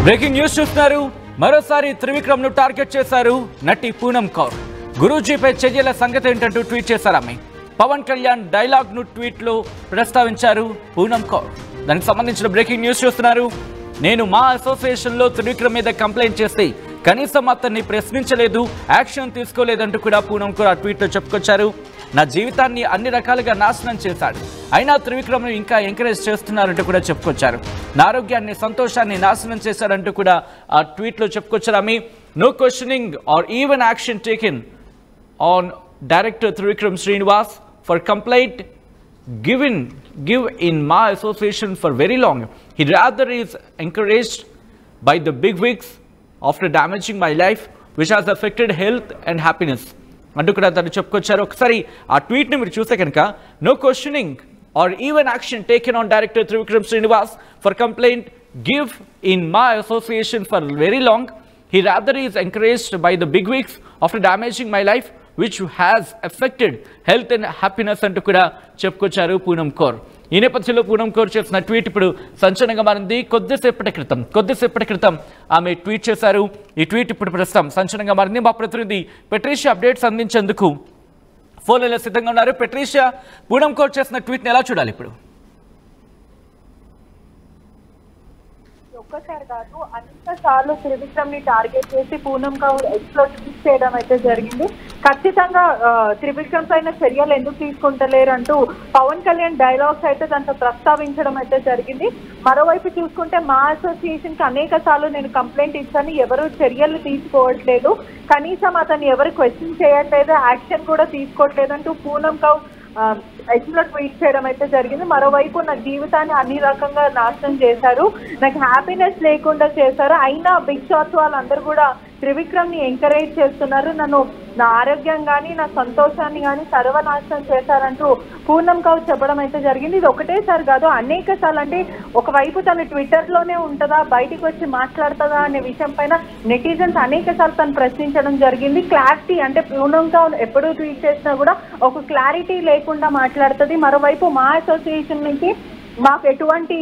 Breaking news చూస్తున్నారు. మరోసారి త్రివిక్రమ్ ను టార్గెట్ చేశారు నటి పూనం కౌర్. గురూజీపై చర్యల సంగతి ఏంటంటూ ట్వీట్ చేశారు ఆమె. పవన్ కళ్యాణ్ డైలాగ్ ను ట్వీట్ లో ప్రస్తావించారు పూనం కౌర్. దానికి సంబంధించిన బ్రేకింగ్ న్యూస్ చూస్తున్నారు. నేను మా అసోసియేషన్ లో త్రివిక్రమ్ మీద కంప్లైంట్ చేస్తే కనీసం అతన్ని ప్రశ్నించలేదు, యాక్షన్ తీసుకోలేదంటూ కూడా పూనం కౌర్ ఆ ట్వీట్ లో చెప్పుకొచ్చారు. నా జీవితాన్ని అన్ని రకాలుగా నాశనం చేశాడు, అయినా త్రివిక్రమ్ను ఇంకా ఎంకరేజ్ చేస్తున్నారంటూ కూడా చెప్పుకొచ్చారు. నా ఆరోగ్యాన్ని సంతోషాన్ని నాశనం చేశారంటూ కూడా ఆ ట్వీట్లో చెప్పుకొచ్చారు ఆమె. No questioning or even action taken on director Trivikram Srinivas for complaint give in my association for very long. He rather is encouraged by the big wigs after damaging my life which has affected health and happiness అంటూ కూడా తను చెప్పుకొచ్చారు. ఒకసారి ఆ ట్వీట్ని మీరు చూస్తే కనుక no questioning or even action taken on director Trivikram Srinivas for complaint give in my association for very long. He rather is encouraged by the big wigs after damaging my life which has affected health and happiness అంటూ కూడా చెప్పుకొచ్చారు పూనం కౌర్. ఈ నేపథ్యంలో పూనం కౌర్ చేసిన tweet ఇప్పుడు సంచలనంగా మారింది. కొద్దిసేపటి క్రితం ఆమె ట్వీట్ చేశారు. ఈ ట్వీట్ ఇప్పుడు ప్రస్తుతం సంచలనంగా మారింది. మా ప్రతినిధి పెట్రీషియా అప్డేట్స్ అందించేందుకు ఫోన్లలో సిద్ధంగా ఉన్నారు. పెట్రీషియా, పూనం కౌర్ చేసిన ట్వీట్ని ఎలా చూడాలి ఇప్పుడు? ఒక్కసారి కాదు, అనేక సార్లు త్రివిక్రమ్ ని టార్గెట్ చేసి పూనం కౌర్ ఎక్స్లో ట్వీట్ చేయడం అయితే జరిగింది. ఖచ్చితంగా త్రివిక్రమ్ పైన చర్యలు ఎందుకు తీసుకుంటలేరు అంటూ పవన్ కళ్యాణ్ డైలాగ్స్ అయితే దాంతో ప్రస్తావించడం అయితే జరిగింది. మరోవైపు చూసుకుంటే మా అసోసియేషన్ కి అనేక సార్లు నేను కంప్లైంట్ ఇచ్చాను, ఎవరు చర్యలు తీసుకోవట్లేదు, కనీసం అతన్ని ఎవరు క్వశ్చన్ చేయట్లేదు, యాక్షన్ కూడా తీసుకోవట్లేదు అంటూ పూనం కౌర్ ఎక్స్లో ట్వీట్ చేయడం అయితే జరిగింది. మరోవైపు నా జీవితాన్ని అన్ని రకంగా నాశనం చేశారు, నాకు హ్యాపీనెస్ లేకుండా చేశారు, అయినా బిగ్ షాట్స్ వాళ్ళందరూ కూడా త్రివిక్రమ్ ని ఎంకరేజ్ చేస్తున్నారు, నన్ను నా ఆరోగ్యం కానీ నా సంతోషాన్ని కానీ సర్వనాశనం చేశారంటూ పూనం కౌర్ చెప్పడం అయితే జరిగింది. ఇది ఒకటేసారి కాదు, అనేక సార్లు. అంటే ఒకవైపు తను ట్విట్టర్లోనే ఉంటుందా, బయటికి వచ్చి మాట్లాడుతుందా అనే విషయం పైన నెటిజన్స్ అనేక సార్లు తను ప్రశ్నించడం జరిగింది. క్లారిటీ అంటే పూనం కౌర్ ఎప్పుడు ట్వీట్ చేసినా కూడా ఒక క్లారిటీ లేకుండా మాట్లాడుతుంది. మరోవైపు మా అసోసియేషన్ నుంచి మాకు ఎటువంటి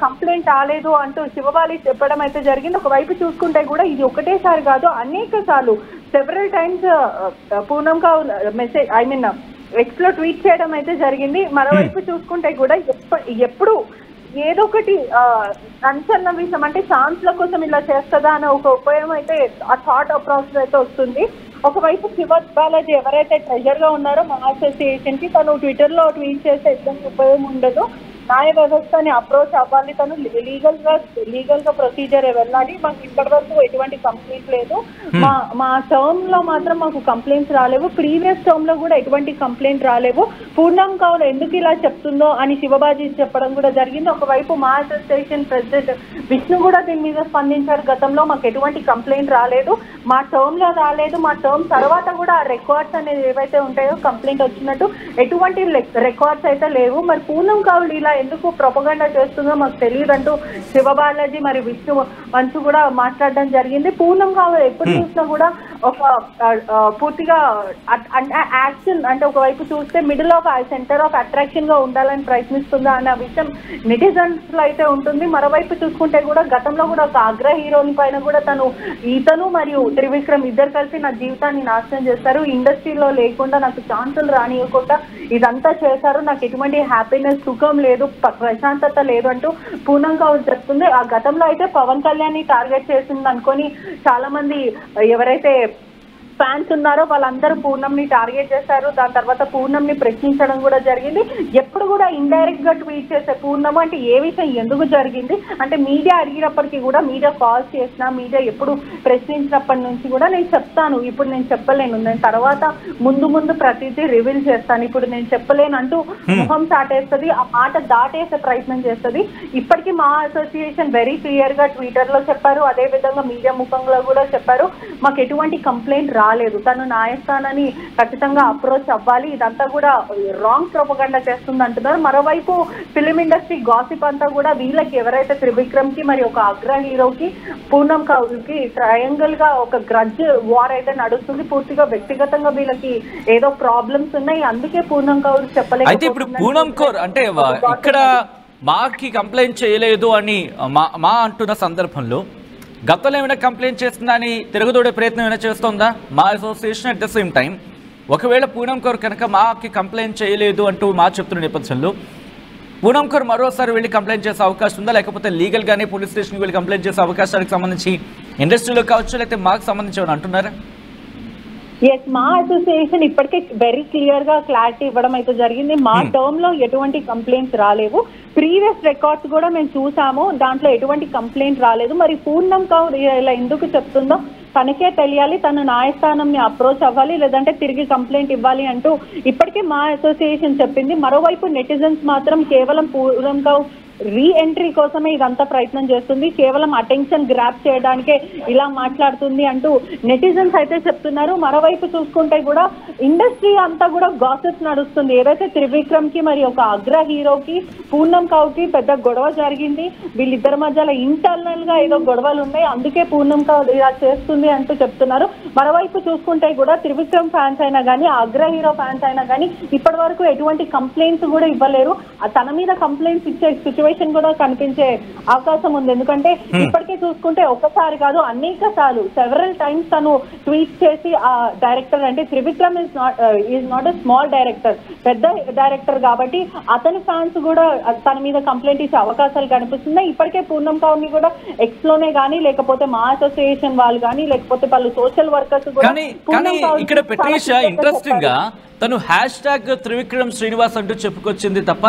కంప్లైంట్ రాలేదు అంటూ శివబాలి చెప్పడం అయితే జరిగింది. ఒకవైపు చూసుకుంటే కూడా ఇది ఒకటేసారి కాదు, అనేక సార్లు సెవెరల్ టైమ్స్ పూనం కౌర్ ఎక్స్లో ట్వీట్ చేయడం అయితే జరిగింది. మరోవైపు చూసుకుంటే కూడా ఎప్పుడు ఏదో ఒకటి అంచన్న విషయం అంటే ఛాన్స్ల కోసం ఇలా చేస్తుందా అనే ఒక ఉపయోగం అయితే ఆ థాట్ ప్రాసెస్ అయితే వస్తుంది. ఒకవైపు శివబాలాజీ ఎవరైతే ట్రెజర్ గా ఉన్నారో మా అసోసియేషన్ కి, తను ట్విట్టర్ లో ట్వీట్ చేస్తే ఎటువంటి ఉపయోగం ఉండదు, న్యాయ వ్యవస్థని అప్రోచ్ అవ్వాలి, తను లీగల్ గా ప్రొసీజర్ వెళ్ళాలి. మాకు ఇప్పటి వరకు ఎటువంటి కంప్లైంట్ లేదు, మా టర్మ్ లో మాత్రం మాకు కంప్లైంట్స్ రాలేవు, ప్రీవియస్ టర్మ్ లో కూడా ఎటువంటి కంప్లైంట్ రాలేవు, పూనం కౌర్ ఎందుకు ఇలా చెప్తుందో అని శివబాజీ చెప్పడం కూడా జరిగింది. ఒకవైపు మా అసోసియేషన్ ప్రెసిడెంట్ విష్ణు కూడా దీని మీద స్పందించారు. గతంలో మాకు ఎటువంటి కంప్లైంట్ రాలేదు, మా టర్మ్ లో రాలేదు, మా టర్మ్ తర్వాత కూడా ఆ రికార్డ్స్ అనేది ఏవైతే ఉంటాయో కంప్లైంట్ వచ్చినట్టు ఎటువంటి రికార్డ్స్ అయితే లేవు. మరి పూనం కౌర్ ఇలా ఎందుకు ప్రొపగండా చేస్తుందో మాకు తెలియదు అంటూ శివబాలాజీ మరి విష్ణు మంచు కూడా మాట్లాడడం జరిగింది. పూనం కౌర్ ఎప్పుడు చూసినా కూడా ఒక పూర్తిగా యాక్షన్ అంటే ఒకవైపు చూస్తే middle of centre of attraction గా ఉండాలని ప్రయత్నిస్తుందా అన్న విషయం నెటిజన్స్ లో అయితే ఉంటుంది. మరోవైపు చూసుకుంటే కూడా గతంలో కూడా ఒక అగ్ర హీరోయిన్ పైన కూడా ఇతను మరియు త్రివిక్రమ్ ఇద్దరు కలిసి నా జీవితాన్ని నాశనం చేస్తారు, ఇండస్ట్రీలో లేకుండా నాకు ఛాన్సులు రానియకుండా ఇదంతా చేశారు, నాకు ఎటువంటి హ్యాపీనెస్ సుఖం లేదు, ప్రశాంతత లేదు అంటూ పూనం కౌర్ చెప్తుంది. ఆ గతంలో అయితే పవన్ కళ్యాణ్ ని టార్గెట్ చేసింది అనుకొని చాలా మంది ఎవరైతే ఫ్యాన్స్ ఉన్నారో వాళ్ళందరూ పూనంని టార్గెట్ చేశారు. దాని తర్వాత పూనంని ప్రశ్నించడం కూడా జరిగింది. ఎప్పుడు కూడా ఇండైరెక్ట్ గా ట్వీట్ చేసే పూర్ణం అంటే ఏ విషయం ఎందుకు జరిగింది అంటే మీడియా అడిగినప్పటికీ కూడా, మీడియా కాల్ చేసినా, మీడియా ఎప్పుడు ప్రశ్నించినప్పటి నుంచి కూడా నేను చెప్తాను, ఇప్పుడు నేను చెప్పలేను, నేను తర్వాత ముందు ప్రతిదీ రివీల్ చేస్తాను, ఇప్పుడు నేను చెప్పలేను అంటూ ముఖం చాటేస్తుంది, ఆ మాట దాటేసే ప్రయత్నం చేస్తుంది. ఇప్పటికీ మా అసోసియేషన్ వెరీ క్లియర్ గా ట్విట్టర్ లో చెప్పారు, అదే విధంగా మీడియా ముఖంలో కూడా చెప్పారు, మాకు ఎటువంటి కంప్లైంట్ రాలేదు, తను న్యాయస్థానాన్ని ఖచ్చితంగా అప్రోచ్ అవ్వాలి, ఇదంతా కూడా రాంగ్ ప్రొపగండా చేస్తుంది అంటున్నారు. మరోవైపు ఫిలిం ఇండస్ట్రీ గాసిప్ అంతా కూడా వీళ్ళకి ఎవరైతే త్రివిక్రమ్ కి మరి ఒక అగ్ర హీరోకి పూనం కౌర్ కి ట్రయాంగిల్ గా ఒక గ్రడ్జ్ వార్ అయితే నడుస్తుంది. పూర్తిగా వ్యక్తిగతంగా వీళ్ళకి ఏదో ప్రాబ్లమ్స్ ఉన్నాయి, అందుకే పూనం కౌర్ చెప్పలేదు. అయితే ఇప్పుడు పూనం కౌర్ అంటే ఇక్కడ మాకి కంప్లైంట్ చేయలేదు అని మా అంటున్న సందర్భంలో గతంలో ఏమైనా కంప్లైంట్ చేస్తుందా అని తిరగదోడే ప్రయత్నం ఏమైనా చేస్తుందా మా association? At the same time ఒకవేళ పూనం కౌర్ కనుక మాకి కంప్లైంట్ చేయలేదు అంటూ మా చెప్తున్న నేపథ్యంలో పూనం కౌర్ మరోసారి వెళ్ళి కంప్లైంట్ చేసే అవకాశం ఉందా, లేకపోతే లీగల్గానే పోలీస్ స్టేషన్కి వెళ్ళి కంప్లైంట్ చేసే అవకాశానికి సంబంధించి ఇండస్ట్రీలో కావచ్చు, లేకపోతే మాకు సంబంధించి ఏమైనా అంటున్నారా? ఎస్, మా అసోసియేషన్ ఇప్పటికే వెరీ క్లియర్ గా క్లారిటీ ఇవ్వడం అయితే జరిగింది. మా టర్మ్ లో ఎటువంటి కంప్లైంట్స్ రాలేవు. ప్రీవియస్ రికార్డ్స్ కూడా మేము చూసాము, దాంట్లో ఎటువంటి కంప్లైంట్ రాలేదు. మరి పూనం కౌర్ ఇలా ఎందుకు చెప్తుందో తనకే తెలియాలి. తను న్యాయస్థానంని అప్రోచ్ అవ్వాలి, లేదంటే తిరిగి కంప్లైంట్ ఇవ్వాలి అంటూ ఇప్పటికే మా అసోసియేషన్ చెప్పింది. మరోవైపు నెటిజన్స్ మాత్రం కేవలం పూనం కౌర్ రీ ఎంట్రీ కోసమే ఇదంతా ప్రయత్నం చేస్తుంది, కేవలం అటెన్షన్ గ్రాప్ చేయడానికే ఇలా మాట్లాడుతుంది అంటూ నెటిజన్స్ అయితే చెప్తున్నారు. మరోవైపు చూసుకుంటే కూడా ఇండస్ట్రీ అంతా కూడా గాసిప్ నడుస్తుంది. ఏదైతే త్రివిక్రమ్ కి మరి ఒక అగ్ర హీరోకి పూనం కౌర్ కి పెద్ద గొడవ జరిగింది, వీళ్ళిద్దరి మధ్యలో ఇంటర్నల్ గా ఏదో గొడవలు ఉన్నాయి, అందుకే పూనం కౌర్ ఇలా చేస్తుంది అంటూ చెప్తున్నారు. మరోవైపు చూసుకుంటే కూడా త్రివిక్రమ్ ఫ్యాన్స్ అయినా కానీ, అగ్ర హీరో ఫ్యాన్స్ అయినా కానీ ఇప్పటి వరకు ఎటువంటి కంప్లైంట్స్ కూడా ఇవ్వలేరు. తన మీద కంప్లైంట్స్ ఇచ్చే సిచ్యువేషన్ కూడా కనిపించే అవకాశం ఉంది. ఎందుకంటే ఇప్పటికే చూసుకుంటే ఒకసారి కాదు, అనేక సార్లు సెవెరల్ టైమ్స్ తను ట్వీట్ చేసి ఆ డైరెక్టర్ అంటే Trivikram is not a small director, పెద్ద డైరెక్టర్ కాబట్టి అతని ఫ్యాన్స్ కూడా తన మీద కంప్లైంట్ ఇచ్చే అవకాశాలు కనిపిస్తున్నాయి. ఇప్పటికే పూనం కౌర్ ని కూడా ఎక్స్ లోనే కానీ, లేకపోతే మా అసోసియేషన్ వాళ్ళు కానీ, లేకపోతే వాళ్ళు సోషల్ వర్కర్స్ కూడా ఇక్కడ పెట్టేసా ఇంట్రెస్టింగ్ గా తను #, త్రివిక్రమ్ శ్రీనివాస్ అంటూ చెప్పుకొచ్చింది తప్ప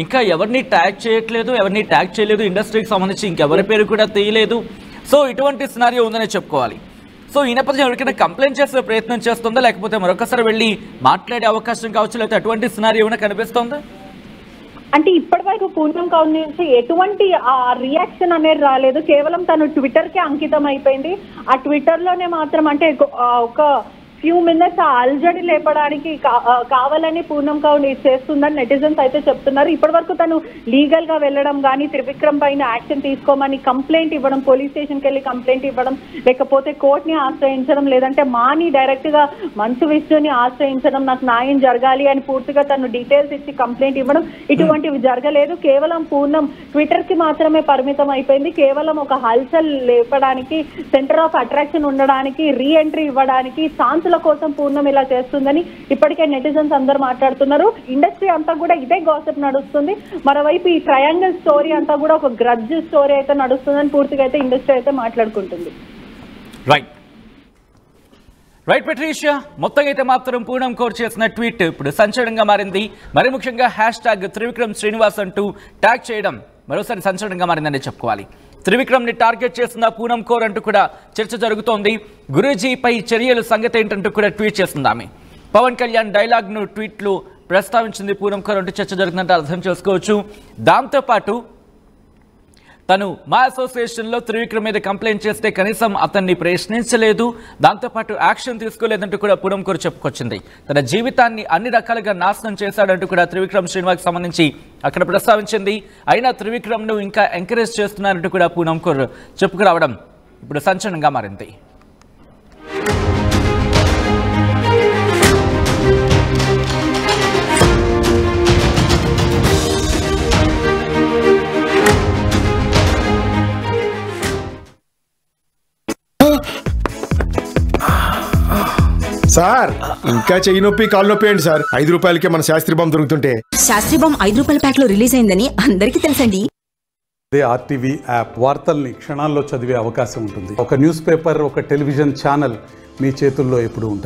ఇంకా ఎవరిని ట్యాగ్ చేయట్లేదు, ఎవరిని ట్యాగ్ చేయలేదు, ఇండస్ట్రీకి సంబంధించి ఇంకెవరి పేరు కూడా తీయలేదు. సో ఇటువంటి సినారియో ఉందనే చెప్పుకోవాలి. సో ఈ నేపథ్యం ఎవరికైనా కంప్లైంట్ చేసే ప్రయత్నం చేస్తుందా, లేకపోతే మరొకసారి వెళ్ళి మాట్లాడే అవకాశం కావచ్చు, లేకపోతే అటువంటి సినారియో ఏమైనా కనిపిస్తుందా? అంటే ఇప్పటి వరకు పూనం కౌర్ నుంచి ఎటువంటి రియాక్షన్ అనేది రాలేదు. కేవలం తను ట్విట్టర్ కి అంకితం అయిపోయింది. ఆ ట్విట్టర్ లోనే మాత్రం అంటే ఒక ఫ్యూ మినిట్స్ అల్జడి లేపడానికి కావాలని పూనం కౌర్ చేస్తుందని నెటిజన్స్ అయితే చెప్తున్నారు. ఇప్పటి వరకు తను లీగల్ గా వెళ్ళడం కానీ, త్రివిక్రమ్ పైన యాక్షన్ తీసుకోమని కంప్లైంట్ ఇవ్వడం, పోలీస్ స్టేషన్కి వెళ్ళి కంప్లైంట్ ఇవ్వడం, లేకపోతే కోర్టుని ఆశ్రయించడం, లేదంటే మాని డైరెక్ట్ గా మంచు విష్ణుని ఆశ్రయించడం, నాకు న్యాయం జరగాలి అని పూర్తిగా తను డీటెయిల్స్ ఇచ్చి కంప్లైంట్ ఇవ్వడం, ఇటువంటివి జరగలేదు. కేవలం పూనం ట్విట్టర్ కి మాత్రమే పరిమితం అయిపోయింది. కేవలం ఒక హల్చల్ లేపడానికి, సెంటర్ ఆఫ్ అట్రాక్షన్ ఉండడానికి, రీ ఎంట్రీ ఇవ్వడానికి, ఛాన్స్ కోసం పూర్ణం ఇలా చేస్తుందని ఇప్పటికే నెటిజన్స్ అందరూ మాట్లాడుతున్నారు. ఇండస్ట్రీ అంతా కూడా ఇదే గాసిప్ నడుస్తుంది. మరోవైపు ఈ ట్రయాంగిల్ స్టోరీ అంతా కూడా ఒక గ్రడ్జ్ స్టోరీ అయితే నడుస్తుందని పూర్తిగా అయితే ఇండస్ట్రీ అయితే మాట్లాడుకుంటుంది. రైట్ పెట్రీషియా, మొత్తంగా అయితే మాత్రం పూనం కౌర్ చేసిన ట్వీట్ ఇప్పుడు సంచలనంగా మారింది. మరి ముఖ్యంగా #, త్రివిక్రమ్ శ్రీనివాస్ అంటూ ట్యాగ్ చేయడం మరోసారి సంచలనంగా మారిందని చెప్పుకోవాలి. త్రివిక్రమ్ ని టార్గెట్ చేస్తున్న పూనం కౌర్ అంటూ కూడా చర్చ జరుగుతోంది. గురూజీపై చర్యల సంగతి ఏంటంటూ కూడా ట్వీట్ చేస్తుంది ఆమె. పవన్ కళ్యాణ్ డైలాగ్ ను ట్వీట్లు ప్రస్తావించింది పూనం కౌర్ అంటూ చర్చ జరుగుతుందంటే అర్థం చేసుకోవచ్చు. దాంతోపాటు తను మా అసోసియేషన్లో త్రివిక్రమ్ మీద కంప్లైంట్ చేస్తే కనీసం అతన్ని ప్రశ్నించలేదు, దాంతోపాటు యాక్షన్ తీసుకోలేదంటూ కూడా పూనం కౌర్ చెప్పుకొచ్చింది. తన జీవితాన్ని అన్ని రకాలుగా నాశనం చేశాడంటూ కూడా త్రివిక్రమ్ శ్రీనివాస్కి సంబంధించి అక్కడ ప్రస్తావించింది. అయినా త్రివిక్రమ్ను ఇంకా ఎంకరేజ్ చేస్తున్నారంటూ కూడా పూనం కౌర్ చెప్పుకురావడం ఇప్పుడు సంచలనంగా మారింది. సార్ ఇంకా చెయ్యి నొప్పి కాలు నొప్పి ఏంటి సార్? 5 రూపాయలకే మన శాస్త్రీ బాంబు దొరుకుతుంటే. శాస్త్రీ బాంబు 5 రూపాయల ప్యాక్ లో రిలీజ్ అయిందని అందరికీ తెలుసండి. అదే RTV యాప్ వార్తల్ని క్షణాల్లో చదివే అవకాశం ఉంటుంది. ఒక న్యూస్ పేపర్, ఒక టెలివిజన్ ఛానల్ మీ చేతుల్లో ఎప్పుడు ఉంటాయి.